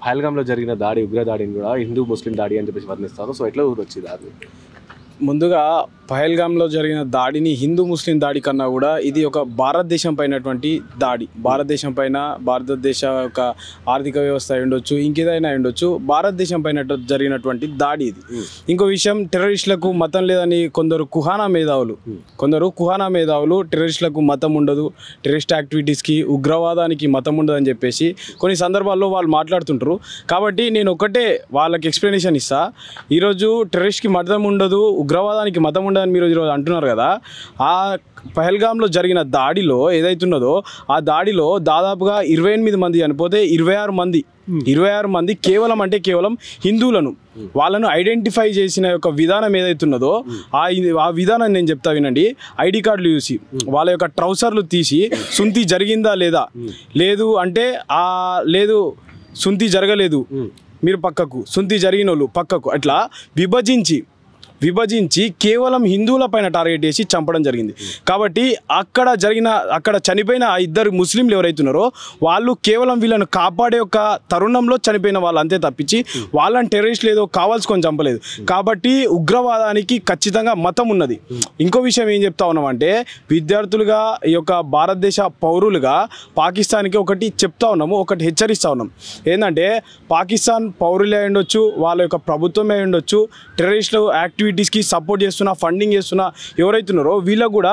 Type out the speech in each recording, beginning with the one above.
పహల్గామ్లో జరిగిన దాడి ఉగ్ర దాడిని కూడా హిందూ ముస్లిం దాడి అని చెప్పేసి వర్ణిస్తారు. సో ఎట్లా వచ్చింది అది? ముందుగా పహల్గామ్లో జరిగిన దాడిని హిందూ ముస్లిం దాడి కన్నా కూడా ఇది ఒక భారతదేశం పైనటువంటి దాడి. భారతదేశం పైన భారతదేశ యొక్క ఆర్థిక వ్యవస్థ ఉండొచ్చు, ఇంకేదైనా ఉండొచ్చు, భారతదేశం పైన జరిగినటువంటి దాడి ఇది. ఇంకో విషయం, టెర్రరిస్టులకు మతం లేదని కొందరు కుహానా మేధావులు టెర్రరిస్టులకు మతం ఉండదు, టెర్రరిస్ట్ యాక్టివిటీస్కి ఉగ్రవాదానికి మతం ఉండదు అని చెప్పేసి కొన్ని సందర్భాల్లో వాళ్ళు మాట్లాడుతుంటారు. కాబట్టి నేను ఒకటే వాళ్ళకి ఎక్స్ప్లెనేషన్ ఇస్తా. ఈరోజు టెర్రరిస్ట్కి మతం ఉండదు, ఉగ్రవాదానికి మతం ఉండదని మీరు ఈరోజు అంటున్నారు కదా. ఆ పహల్గామ్లో జరిగిన దాడిలో ఏదైతున్నదో ఆ దాడిలో దాదాపుగా 28 మంది చనిపోతే 26 మంది కేవలం హిందువులను వాళ్ళను ఐడెంటిఫై చేసిన యొక్క విధానం ఏదైతున్నదో ఆ విధానం నేను చెప్తా వినండి. ఐడి కార్డులు చూసి వాళ్ళ యొక్క ట్రౌసర్లు తీసి సుంతి జరిగిందా లేదా, లేదు అంటే లేదు సుంతి జరగలేదు మీరు పక్కకు, సుంతి జరిగిన వాళ్ళు పక్కకు, అట్లా విభజించి కేవలం హిందువుల పైన టార్గెట్ చేసి చంపడం జరిగింది. కాబట్టి అక్కడ చనిపోయిన ఆ 2 ముస్లింలు ఎవరైతున్నారో వాళ్ళు కేవలం వీళ్ళను కాపాడే ఒక తరుణంలో చనిపోయిన వాళ్ళు అంతే తప్పించి వాళ్ళని టెర్రరిస్టులు ఏదో కావాల్సుకొని చంపలేదు. కాబట్టి ఉగ్రవాదానికి ఖచ్చితంగా మతం ఉన్నది. ఇంకో విషయం ఏం చెప్తా ఉన్నామంటే, విద్యార్థులుగా ఈ యొక్క భారతదేశ పౌరులుగా పాకిస్తాన్కి ఒకటి చెప్తా ఉన్నాము, ఒకటి హెచ్చరిస్తూ ఉన్నాం. ఏంటంటే పాకిస్తాన్ పౌరులే ఉండొచ్చు, వాళ్ళ యొక్క ప్రభుత్వమే ఉండొచ్చు, టెర్రరిస్టులు యాక్టివిటీస్కి సపోర్ట్ చేస్తున్నా, ఫండింగ్ చేస్తున్నా ఎవరైతున్నారో వీళ్ళకు కూడా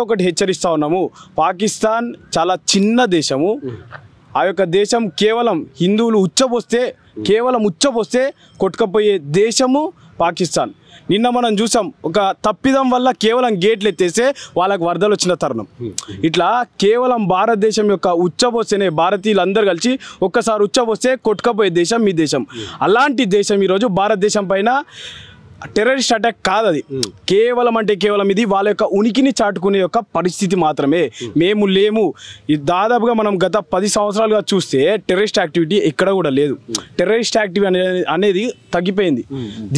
ఒకటి హెచ్చరిస్తూ ఉన్నాము. పాకిస్తాన్ చాలా చిన్న దేశము. ఆ యొక్క దేశం కేవలం హిందువులు ఉచ్చపోస్తే కొట్టుకపోయే దేశము పాకిస్తాన్. నిన్న మనం చూసాం, ఒక తప్పిదం వల్ల కేవలం గేట్లు ఎత్తేస్తే వాళ్ళకు వరదలు వచ్చిన తరుణం. ఇట్లా కేవలం భారతదేశం యొక్క ఉచ్చబోస్తేనే భారతీయులందరూ కలిసి ఒక్కసారి ఉచ్చబోస్తే కొట్టుకపోయే దేశం మీ దేశం. అలాంటి దేశం ఈరోజు భారతదేశం పైన టెర్రరిస్ట్ అటాక్ కాదు, అది కేవలం ఇది వాళ్ళ యొక్క ఉనికిని చాటుకునే యొక్క పరిస్థితి మాత్రమే. మేము లేము. దాదాపుగా మనం గత 10 సంవత్సరాలుగా చూస్తే టెర్రరిస్ట్ యాక్టివిటీ ఎక్కడ కూడా లేదు. టెర్రరిస్ట్ యాక్టివిటీ అనేది తగ్గిపోయింది.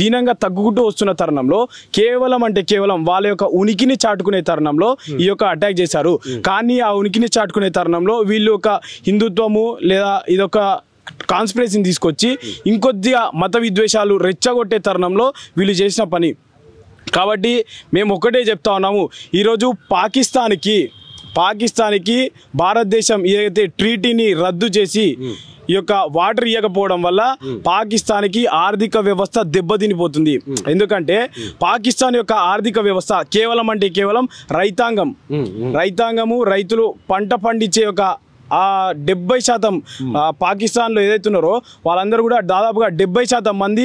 దీనంగా తగ్గుకుంటూ వస్తున్న తరుణంలో కేవలం వాళ్ళ యొక్క ఉనికిని చాటుకునే తరుణంలో ఈ యొక్క అటాక్ చేశారు. కానీ ఆ ఉనికిని చాటుకునే తరుణంలో వీళ్ళు ఒక హిందుత్వము లేదా ఇదొక కాన్స్పిరసీని తీసుకొచ్చి ఇంకొద్దిగా మత విద్వేషాలు రెచ్చగొట్టే తరుణంలో వీళ్ళు చేసిన పని. కాబట్టి మేము ఒకటే చెప్తా ఉన్నాము, ఈరోజు పాకిస్తాన్కి భారతదేశం ఏదైతే ట్రీటీని రద్దు చేసి ఈ యొక్క వాటర్ ఇవ్వకపోవడం వల్ల పాకిస్తాన్కి ఆర్థిక వ్యవస్థ దెబ్బతినిపోతుంది. ఎందుకంటే పాకిస్తాన్ యొక్క ఆర్థిక వ్యవస్థ కేవలం రైతాంగము, రైతులు పంట పండించే యొక్క 70% పాకిస్తాన్లో ఏదైతున్నారో వాళ్ళందరూ కూడా దాదాపుగా 70% మంది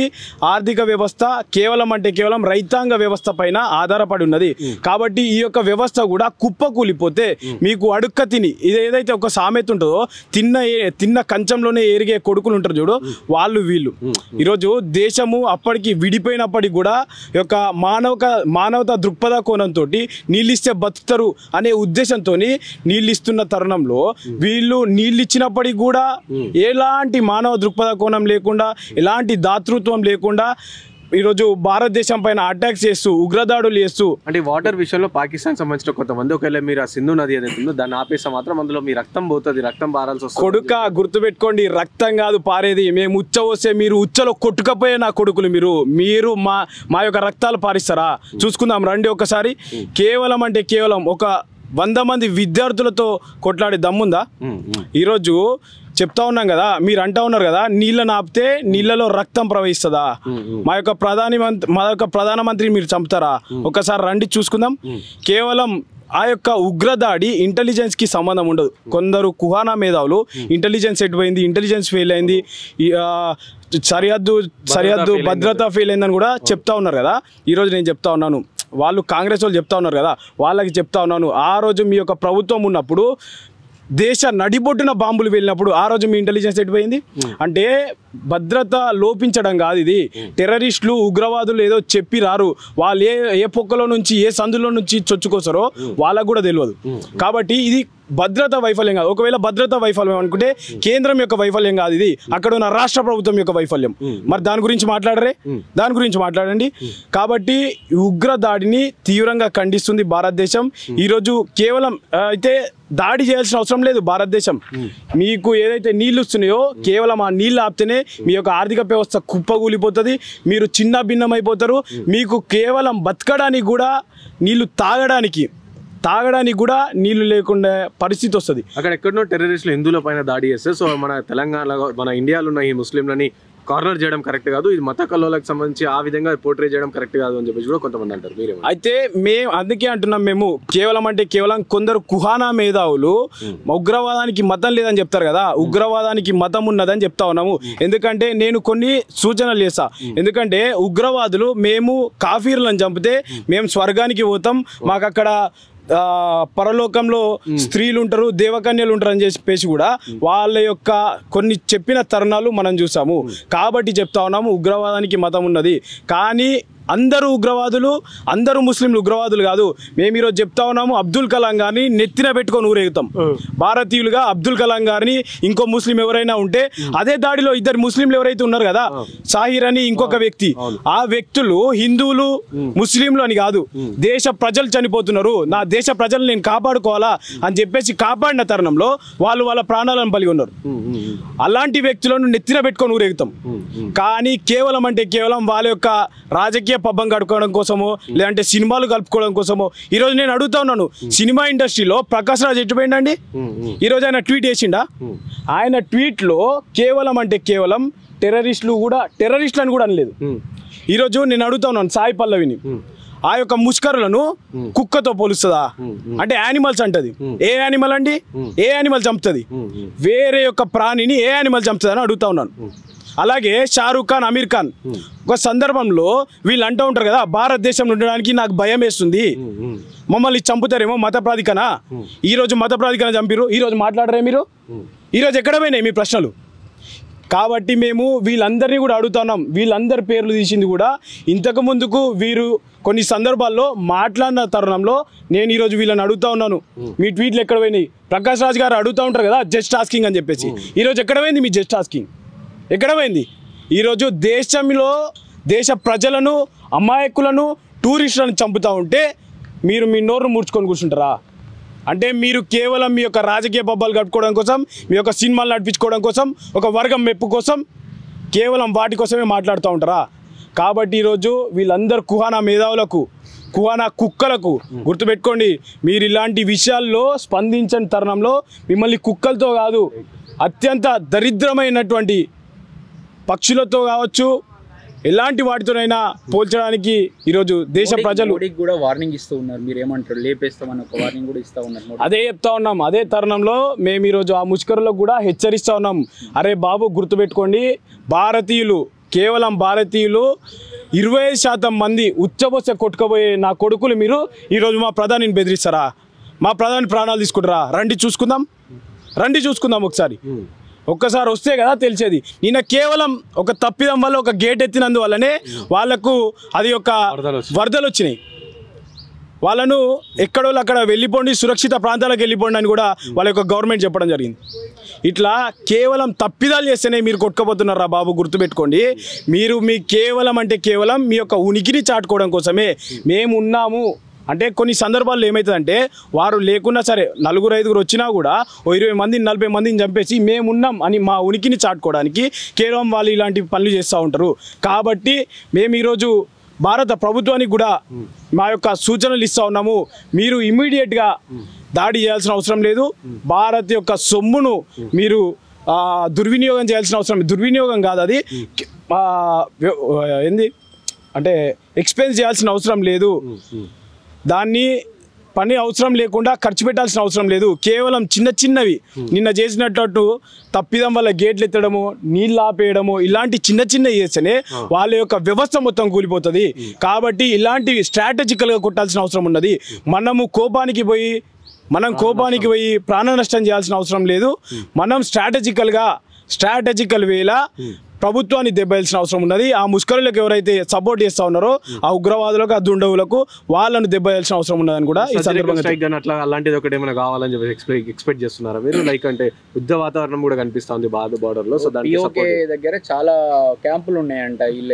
ఆర్థిక వ్యవస్థ కేవలం రైతాంగ వ్యవస్థ పైన ఆధారపడి ఉన్నది. కాబట్టి ఈ యొక్క వ్యవస్థ కూడా కుప్పకూలిపోతే మీకు అడుక్క తిని ఇది ఏదైతే ఒక సామెత ఉంటుందో, తిన్న కంచంలోనే ఎరిగే కొడుకులు ఉంటారు చూడు, వీళ్ళు ఈరోజు దేశము అప్పటికి విడిపోయినప్పటికీ కూడా యొక్క మానవతా దృక్పథ కోణంతో నీళ్ళిస్తే బతుకుతారు అనే ఉద్దేశంతో నీళ్ళిస్తున్న తరుణంలో వీళ్ళు నీళ్ళు ఇచ్చినప్పటికీ కూడా ఎలాంటి మానవ దృక్పథ కోణం లేకుండా, ఎలాంటి దాతృత్వం లేకుండా ఈరోజు భారతదేశం పైన అటాక్స్ చేస్తూ ఉగ్రదాడులు చేస్తూ, అంటే వాటర్ విషయంలో పాకిస్తాన్ సంబంధించిన కొంతమంది ఒకవేళ మీరు ఆ సింధు నది ఏదైతే ఉందో దాన్ని ఆపేస్తే మాత్రం అందులో మీ రక్తం పోతుంది, రక్తం పారాల్సి వస్తుంది. కొడుక గుర్తుపెట్టుకోండి, రక్తం కాదు పారేది, మేము ఉచ్చ వస్తే మీరు ఉచ్చలో కొట్టుకపోయే నా కొడుకులు మీరు మా యొక్క రక్తాలు పారిస్తారా? చూసుకుందాం రండి ఒకసారి. కేవలం ఒక 100 మంది విద్యార్థులతో కొట్లాడే దమ్ముందా? ఈరోజు చెప్తా ఉన్నాం కదా, మీరు అంటా ఉన్నారు కదా నీళ్ళని ఆపితే నీళ్ళలో రక్తం ప్రవహిస్తుందా? మా యొక్క ప్రధానమంత్రి మీరు చంపుతారా? ఒకసారి రండి చూసుకుందాం. కేవలం ఆ యొక్క ఉగ్రదాడి ఇంటెలిజెన్స్కి సంబంధం ఉండదు. కొందరు కుహానా మేధావులు ఇంటెలిజెన్స్ ఎటుపోయింది, ఇంటెలిజెన్స్ ఫెయిల్ అయింది, సరిహద్దు భద్రత ఫెయిల్ అయిందని కూడా చెప్తా ఉన్నారు కదా. ఈరోజు నేను చెప్తా ఉన్నాను, వాళ్ళు కాంగ్రెస్ వాళ్ళు చెప్తా ఉన్నారు కదా, వాళ్ళకి చెప్తా ఉన్నాను, ఆ రోజు మీ యొక్క ప్రభుత్వం ఉన్నప్పుడు దేశ నడిబొడ్డున బాంబులు వెళ్ళినప్పుడు ఆ రోజు మీ ఇంటెలిజెన్స్ ఎటుపోయింది? అంటే భద్రత లోపించడం కాదు ఇది. టెర్రరిస్టులు ఉగ్రవాదులు ఏదో చెప్పి రారు, వాళ్ళు ఏ పొక్కలో నుంచి ఏ సందులో నుంచి చొచ్చుకోసారో వాళ్ళకు కూడా తెలియదు. కాబట్టి ఇది భద్రత వైఫల్యం కాదు. ఒకవేళ భద్రత వైఫల్యం అనుకుంటే కేంద్రం యొక్క వైఫల్యం కాదు, ఇది అక్కడ ఉన్న రాష్ట్ర ప్రభుత్వం యొక్క వైఫల్యం. మరి దాని గురించి మాట్లాడరే, దాని గురించి మాట్లాడండి. కాబట్టి ఉగ్ర దాడిని తీవ్రంగా ఖండిస్తుంది భారతదేశం. ఈరోజు కేవలం అయితే దాడి చేయాల్సిన అవసరం లేదు భారతదేశం. మీకు ఏదైతే నీళ్ళు వస్తున్నాయో కేవలం ఆ నీళ్ళు ఆపితేనే మీ యొక్క ఆర్థిక వ్యవస్థ కుప్పగూలిపోతుంది, మీరు చిన్న భిన్నమైపోతారు. మీకు కేవలం బతకడానికి కూడా నీళ్లు తాగడానికి కూడా నీళ్లు లేకుండా పరిస్థితి వస్తుంది. అక్కడ ఎక్కడనో టెర్రరిస్టులు హిందువుల పైన దాడి చేస్తే సో మన తెలంగాణలో మన ఇండియాలో ఉన్న ఈ ముస్లింలని కార్నర్ చేయడం కరెక్ట్ కాదు, ఇది మత కల్లోలకు సంబంధించి ఆ విధంగా పోర్ట్రే చేయడం కరెక్ట్ కాదు అని చెప్పేసి కూడా కొంతమంది అంటారు. మీరే అయితే మేము అందుకే అంటున్నాం, మేము కేవలం అంటే కేవలం కొందరు కుహానా మేధావులు ఉగ్రవాదానికి మతం లేదని చెప్తారు కదా, ఉగ్రవాదానికి మతం ఉన్నదని చెప్తా ఉన్నాము. ఎందుకంటే నేను కొన్ని సూచనలు చేస్తా. ఎందుకంటే ఉగ్రవాదులు మేము కాఫీర్లను చంపితే మేము స్వర్గానికి పోతాం, మాకు అక్కడ పరలోకంలో స్త్రీలు ఉంటారు, దేవకన్యలు ఉంటారు అని చెప్పేసి కూడా వాళ్ళ యొక్క కొన్ని చెప్పిన తరుణాలు మనం చూసాము. కాబట్టి చెప్తా ఉన్నాము ఉగ్రవాదానికి మతం ఉన్నది. కానీ అందరూ ఉగ్రవాదులు, అందరూ ముస్లింలు ఉగ్రవాదులు కాదు. మేము ఈరోజు చెప్తా ఉన్నాము అబ్దుల్ కలాం గారిని నెత్తిన పెట్టుకొని ఊరేగుతాం. భారతీయులుగా అబ్దుల్ కలాం గారిని ఇంకో ముస్లిం ఎవరైనా ఉంటే అదే దాడిలో ఇద్దరు ముస్లింలు ఎవరైతే ఉన్నారు కదా, సాహిర్ అని ఇంకొక వ్యక్తి, ఆ వ్యక్తులు హిందువులు ముస్లింలు అని కాదు, దేశ ప్రజలు చనిపోతున్నారు, నా దేశ ప్రజలు నేను కాపాడుకోవాలా అని చెప్పేసి కాపాడిన తరుణంలో వాళ్ళు వాళ్ళ ప్రాణాలను పలిగి ఉన్నారు. అలాంటి వ్యక్తులను నెత్తిన పెట్టుకొని ఊరేగుతాం. కానీ కేవలం అంటే కేవలం వాళ్ళ యొక్క రాజకీయ పబ్బం గడుపుకోవడం కోసమో లేదంటే సినిమాలు కలుపుకోవడం కోసమో. ఈరోజు నేను అడుగుతా ఉన్నాను, సినిమా ఇండస్ట్రీలో ప్రకాష్ రాజ్ ఎటు పోయిండండి? ఈరోజు ఆయన ట్వీట్ చేసిండా? ఆయన ట్వీట్లో కేవలం అంటే కేవలం టెర్రరిస్టులు కూడా టెర్రరిస్టులను కూడా అనలేదు. ఈరోజు నేను అడుగుతా ఉన్నాను సాయి పల్లవిని, ఆ యొక్క ముష్కరులను కుక్కతో పోలుస్తుందా అంటే యానిమల్స్ అంటది. ఏ యానిమల్ అండి? ఏ యానిమల్ చంపుతుంది? వేరే యొక్క ప్రాణిని ఏ యానిమల్ చంపుతుంది అని అడుగుతా ఉన్నాను. అలాగే షారూక్ ఖాన్, అమీర్ ఖాన్ ఒక సందర్భంలో వీళ్ళు అంటూ ఉంటారు కదా, భారతదేశంలో ఉండడానికి నాకు భయం వేస్తుంది, మమ్మల్ని చంపుతారేమో మత ప్రాధికరణ. ఈరోజు మత ప్రాధికరణ చంపిరు, ఈరోజు మాట్లాడరే మీరు? ఈరోజు ఎక్కడ పోయినాయి మీ ప్రశ్నలు? కాబట్టి మేము వీళ్ళందరినీ కూడా అడుగుతున్నాం. వీళ్ళందరి పేర్లు తీసింది కూడా ఇంతకు ముందుకు వీరు కొన్ని సందర్భాల్లో మాట్లాడిన తరుణంలో నేను ఈరోజు వీళ్ళని అడుగుతా ఉన్నాను, మీ ట్వీట్లు ఎక్కడ పోయినాయి? ప్రకాష్ రాజ్ గారు అడుగుతూ ఉంటారు కదా జస్ట్ ఆస్కింగ్ అని చెప్పేసి, ఈరోజు ఎక్కడ పోయింది మీ జస్ట్ ఆస్కింగ్? ఎక్కడ పోయింది? ఈరోజు దేశంలో దేశ ప్రజలను, అమాయకులను, టూరిస్టులను చంపుతూ ఉంటే మీరు మీ నోరును మూర్చుకొని కూర్చుంటారా? అంటే మీరు కేవలం మీ యొక్క రాజకీయ పబ్బాలు గడుపుకోవడం కోసం, మీ యొక్క సినిమాలు నడిపించుకోవడం కోసం, ఒక వర్గం మెప్పు కోసం, కేవలం వాటి కోసమే మాట్లాడుతూ ఉంటారా? కాబట్టి ఈరోజు వీళ్ళందరూ కుహానా మేధావులకు, కుహానా కుక్కలకు గుర్తుపెట్టుకోండి, మీరు ఇలాంటి విషయాల్లో స్పందించని తరుణంలో మిమ్మల్ని కుక్కలతో కాదు, అత్యంత దరిద్రమైనటువంటి పక్షులతో కావచ్చు, ఎలాంటి వాటితోనైనా పోల్చడానికి ఈరోజు దేశ ప్రజలు కూడా వార్నింగ్ ఇస్తూ ఉన్నారు. మీరు ఏమంటారు? లేపేస్తామని ఒక వార్నింగ్ కూడా ఇస్తూ ఉన్నారు. అదే చెప్తా ఉన్నాం. అదే తరుణంలో మేము ఈరోజు ఆ ముష్కరులకు కూడా హెచ్చరిస్తూ ఉన్నాం, అరే బాబు గుర్తుపెట్టుకోండి, భారతీయులు, కేవలం భారతీయులు 25% మంది ఉచ్చబోస కొట్టుకుపోయే నా కొడుకులు మీరు ఈరోజు మా ప్రధానిని బెదిరిస్తారా? మా ప్రధాని ప్రాణాలు తీసుకుంటారా? రండి చూసుకుందాం ఒకసారి. ఒక్కసారి వస్తే కదా తెలిసేది. నిన్న కేవలం ఒక తప్పిదం వల్ల ఒక గేట్ ఎత్తినందువల్లనే వాళ్లకు అది ఒక వరదలు వచ్చినాయి. వాళ్ళను ఎక్కడో అక్కడ వెళ్ళిపోండి, సురక్షిత ప్రాంతాలకు వెళ్ళిపోండి అని కూడా వాళ్ళ యొక్క గవర్నమెంట్ చెప్పడం జరిగింది. ఇట్లా కేవలం తప్పిదాలు చేస్తేనే మీరు కొట్టుకుపోతున్నారా బాబు? గుర్తుపెట్టుకోండి, మీరు మీ కేవలం అంటే కేవలం మీ యొక్క ఉనికిని చాటుకోవడం కోసమే మేము ఉన్నాము అంటే కొన్ని సందర్భాల్లో ఏమవుతుందంటే వారు లేకున్నా సరే 4-5 వచ్చినా కూడా 20 మందిని 40 మందిని చంపేసి మేమున్నాం అని మా ఉనికిని చాటుకోవడానికి కేవలం వాళ్ళు ఇలాంటి పనులు చేస్తూ ఉంటారు. కాబట్టి మేము ఈరోజు భారత ప్రభుత్వానికి కూడా మా యొక్క సూచనలు ఇస్తూ ఉన్నాము. మీరు ఇమ్మీడియట్గా దాడి చేయాల్సిన అవసరం లేదు. భారత్ యొక్క సొమ్మును మీరు దుర్వినియోగం చేయాల్సిన అవసరం లేదు. దుర్వినియోగం కాదు, అది ఏంది అంటే ఎక్స్పెన్స్ చేయాల్సిన అవసరం లేదు. దాన్ని పని అవసరం లేకుండా ఖర్చు పెట్టాల్సిన అవసరం లేదు. కేవలం చిన్నవి నిన్న చేసినట్టు తప్పిదం వల్ల గేట్లు ఎత్తడము, నీళ్ళు ఆపేయడము, ఇలాంటి చిన్నవి చేస్తేనే వాళ్ళ యొక్క వ్యవస్థ మొత్తం కూలిపోతుంది. కాబట్టి ఇలాంటివి స్ట్రాటజికల్గా కొట్టాల్సిన అవసరం ఉన్నది. మనం కోపానికి పోయి ప్రాణ నష్టం చేయాల్సిన అవసరం లేదు. మనం స్ట్రాటజికల్ వేలా ప్రభుత్వాన్ని దెబ్బేయాల్సిన అవసరం ఉన్నది. ఆ ముస్కరులకు ఎవరైతే సపోర్ట్ చేస్తా ఉన్నారో ఆ ఉగ్రవాదులకు, ఆ దుండగులకు వాళ్ళను దెబ్బేయాల్సిన అవసరం ఉన్నదని కూడా ఈ సందర్భంగా అట్లా అలాంటిది ఒకటి ఏమైనా కావాలని చెప్పి ఎక్స్పెక్ట్ చేస్తున్నారా మీరు? లైక్ అంటే యుద్ధ వాతావరణం కూడా కనిపిస్తుంది బార్డర్ లో. సో పిఓకే దగ్గర చాలా క్యాంపులు ఉన్నాయంట వీళ్ళ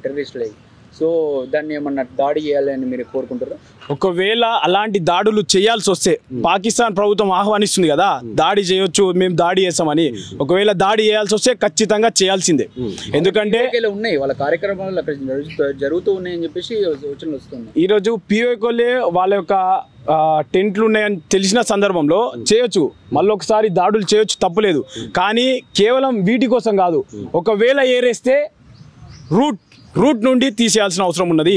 టెర్రరిస్టులు. సో దాన్ని ఏమన్నా దాడి చేయాలని మీరు కోరుకుంటారు? ఒకవేళ అలాంటి దాడులు చేయాల్సి వస్తే పాకిస్తాన్ ప్రభుత్వం ఆహ్వానిస్తుంది కదా, దాడి చేయొచ్చు, మేము దాడి చేస్తామని. ఒకవేళ దాడి చేయాల్సి వస్తే ఖచ్చితంగా చేయాల్సిందే. ఎందుకంటే ఉన్నాయి వాళ్ళ కార్యక్రమాలు అక్కడ జరుగుతూ ఉన్నాయని చెప్పేసి సూచనలు వస్తున్నాయి. ఈరోజు పిఓకోలే వాళ్ళ యొక్క టెంట్లు ఉన్నాయని తెలిసిన సందర్భంలో చేయొచ్చు, మళ్ళీ ఒకసారి దాడులు చేయొచ్చు, తప్పులేదు. కానీ కేవలం వీటి కోసం కాదు, ఒకవేళ ఏరేస్తే రూట్ నుండి తీసేయాల్సిన అవసరం ఉన్నది.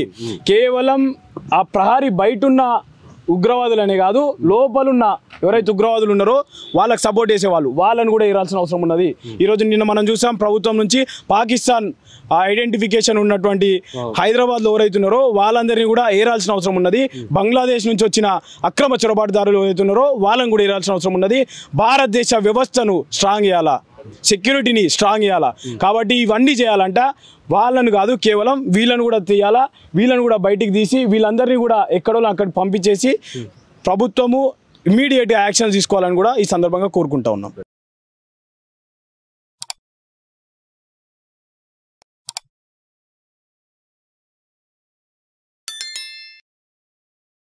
కేవలం ఆ ప్రహారీ బయటున్న ఉగ్రవాదులనే కాదు, లోపలున్న ఎవరైతే ఉగ్రవాదులు ఉన్నారో వాళ్ళకి సపోర్ట్ చేసేవాళ్ళు, వాళ్ళని కూడా ఏరాల్సిన అవసరం ఉన్నది. ఈరోజు నిన్న మనం చూసాం ప్రభుత్వం నుంచి పాకిస్తాన్ ఐడెంటిఫికేషన్ ఉన్నటువంటి హైదరాబాద్లో ఎవరైతే ఉన్నారో వాళ్ళందరినీ కూడా ఏరాల్సిన అవసరం ఉన్నది. బంగ్లాదేశ్ నుంచి వచ్చిన అక్రమ చొరబాటుదారులు ఎవరైతే ఉన్నారో వాళ్ళని కూడా ఏరాల్సిన అవసరం ఉన్నది. భారతదేశ వ్యవస్థను స్ట్రాంగ్ చేయాలా, సెక్యూరిటీని స్ట్రాంగ్ చేయాలా. కాబట్టి ఇవన్నీ చేయాలంట వాళ్ళను కాదు, కేవలం వీళ్ళను కూడా తీయాలా, వీళ్ళను కూడా బయటికి తీసి వీళ్ళందరినీ కూడా ఎక్కడో అక్కడ పంపించేసి ప్రభుత్వము ఇమ్మీడియట్గా యాక్షన్ తీసుకోవాలని కూడా ఈ సందర్భంగా కోరుకుంటా ఉన్నాం.